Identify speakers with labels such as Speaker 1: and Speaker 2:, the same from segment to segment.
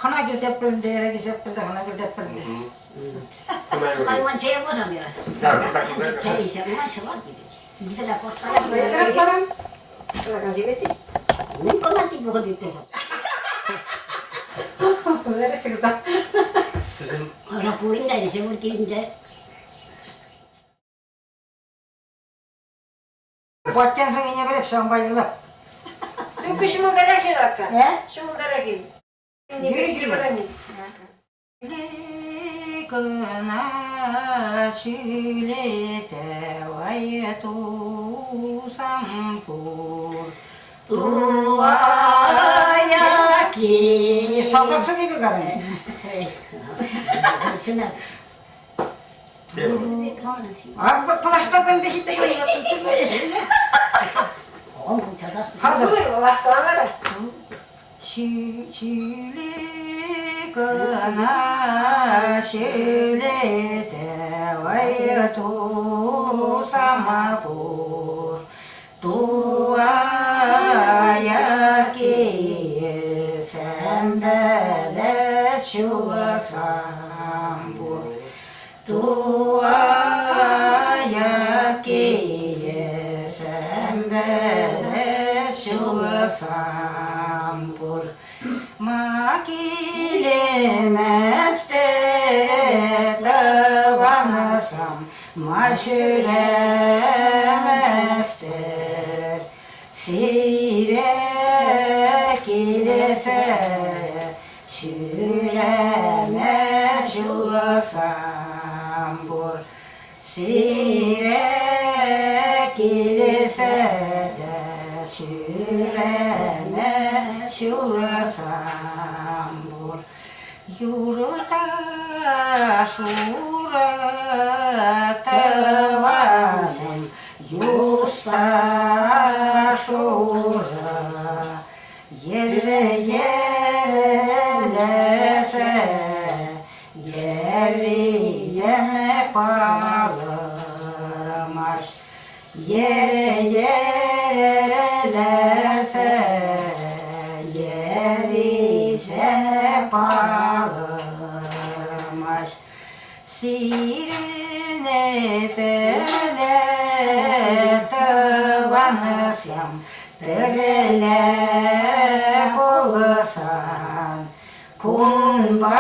Speaker 1: 하나 길 대표인데 여기 대표인데 하나 길 대표인데.
Speaker 2: Hayvan şeye vuramıyor. Şey ise maşallah gibi. Bize de korksalar
Speaker 1: 왜 그런 거는? 그래가 지겠지?
Speaker 2: ne kadar gibi o dipte.
Speaker 1: 왜 그랬어?
Speaker 2: Ara kurinda ise vurduğunda
Speaker 1: 버튼 성인이 그래 상바이로.
Speaker 3: Çünkü şımıldarak gel hakikaten.
Speaker 1: 예?
Speaker 3: Şımıldarak gel.
Speaker 1: yürü. 그나 실레대 와예 도삼포
Speaker 2: 두와야기
Speaker 1: 성각성이 가네.
Speaker 2: 신나.
Speaker 1: 아, 플라스틱인데 히트 이거 좀 찍어야지.
Speaker 2: 엄청 찾아.
Speaker 1: 가서
Speaker 3: Buyurun hastalara.
Speaker 1: 실리거나 실레대 와예 도삼포 두와야기 샘베레 슈어삼부 두와야기 샘베레 슈어삼부 마길에 메스테레 더와나삼 마슈레 메스테레 시레 길에세 슈레메 슈어삼불 시레 길에세 슈레메 슈어삼불 유르다 슈라 타와셈 유스타 슈라 예레 예레레세 예리 예메 파르마시 예레 예레레세 예리 예메 파르마시 시르네 베레 타와나셈 베레레 보거산 군바셰리르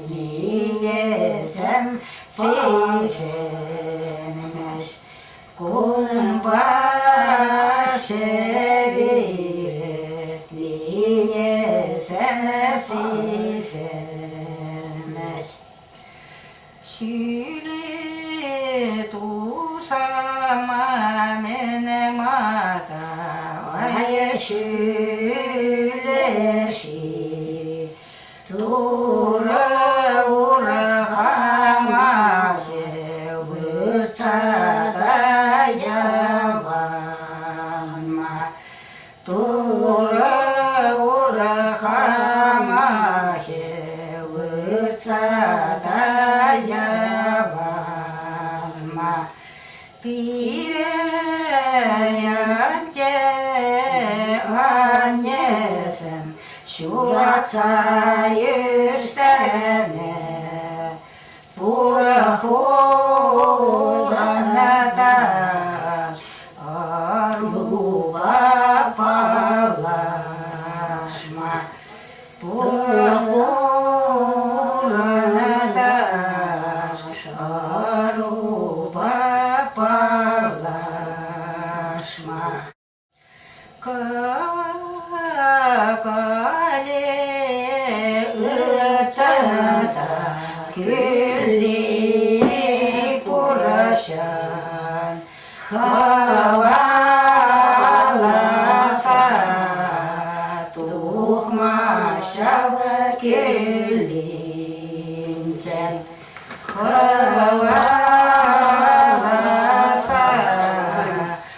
Speaker 1: 니게셈 시세메시 군바셰리르 니게셈 시세메시 시리도사마메네마다 와예실레시 돌아오라가마제 위차다야반마 돌아오라가마제 위차다야반마 비레야제 안예셈 슈라차유스테네 보라호라나다 아루바팔라스마 보라호라나다 아루바팔라스마 가가레 으타나다 귤리 보라샨 하와라사 뚝마샤 귤린젠 하와라사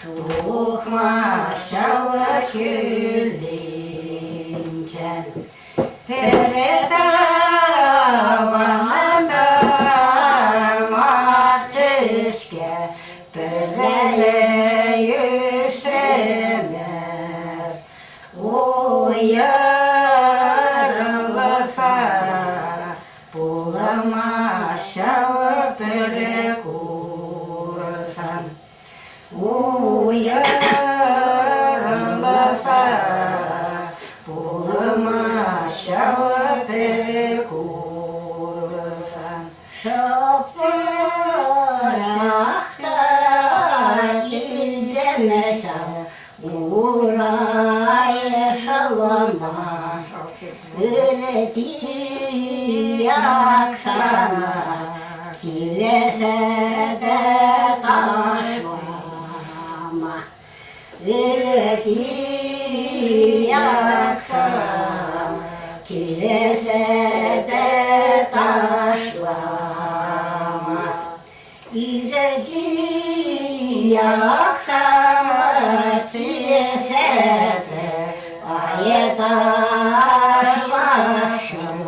Speaker 1: 뚝마샤 귤린젠 베레타와한다 마체스케 베레레 유스레메 오 yarılasa bulamaşa böyle kursan. Yarılasa bulamaşa böyle kursan.
Speaker 2: Şaprakta gidemezsem buraya şalamam. Öğreti yaksana kilese de taşlama. Öğreti yaksana kilese de taşlama. İreti yaksana kilese de ayetaşlaşım.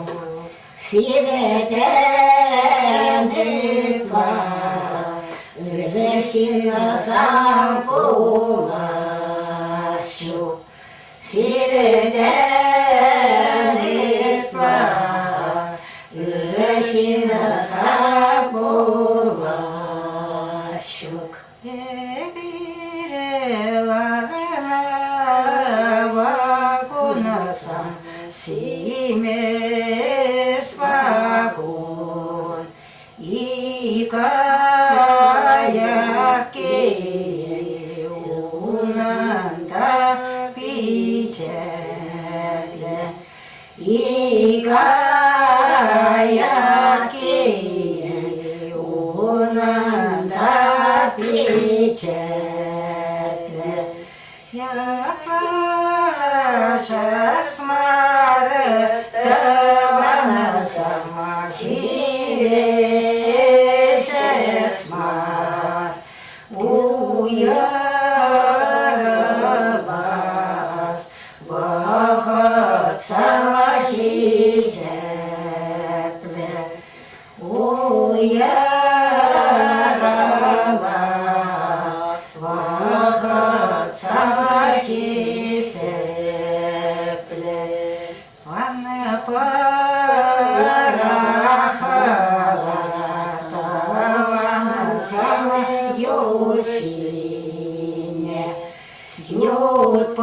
Speaker 2: Sireden ıklar, ıreşin sampulaşım. Sireden ıklar, ıreşin sampulaşım.
Speaker 1: Evirelarına vagonasam simes vagon ikayake unanda biçere ikayake unanda biçere yaklaşasmarı tavanasama hileşesmar uyarılas vakit savaşiseple uyarılas vakit savaşiseple Anne parahala sana yolçine yol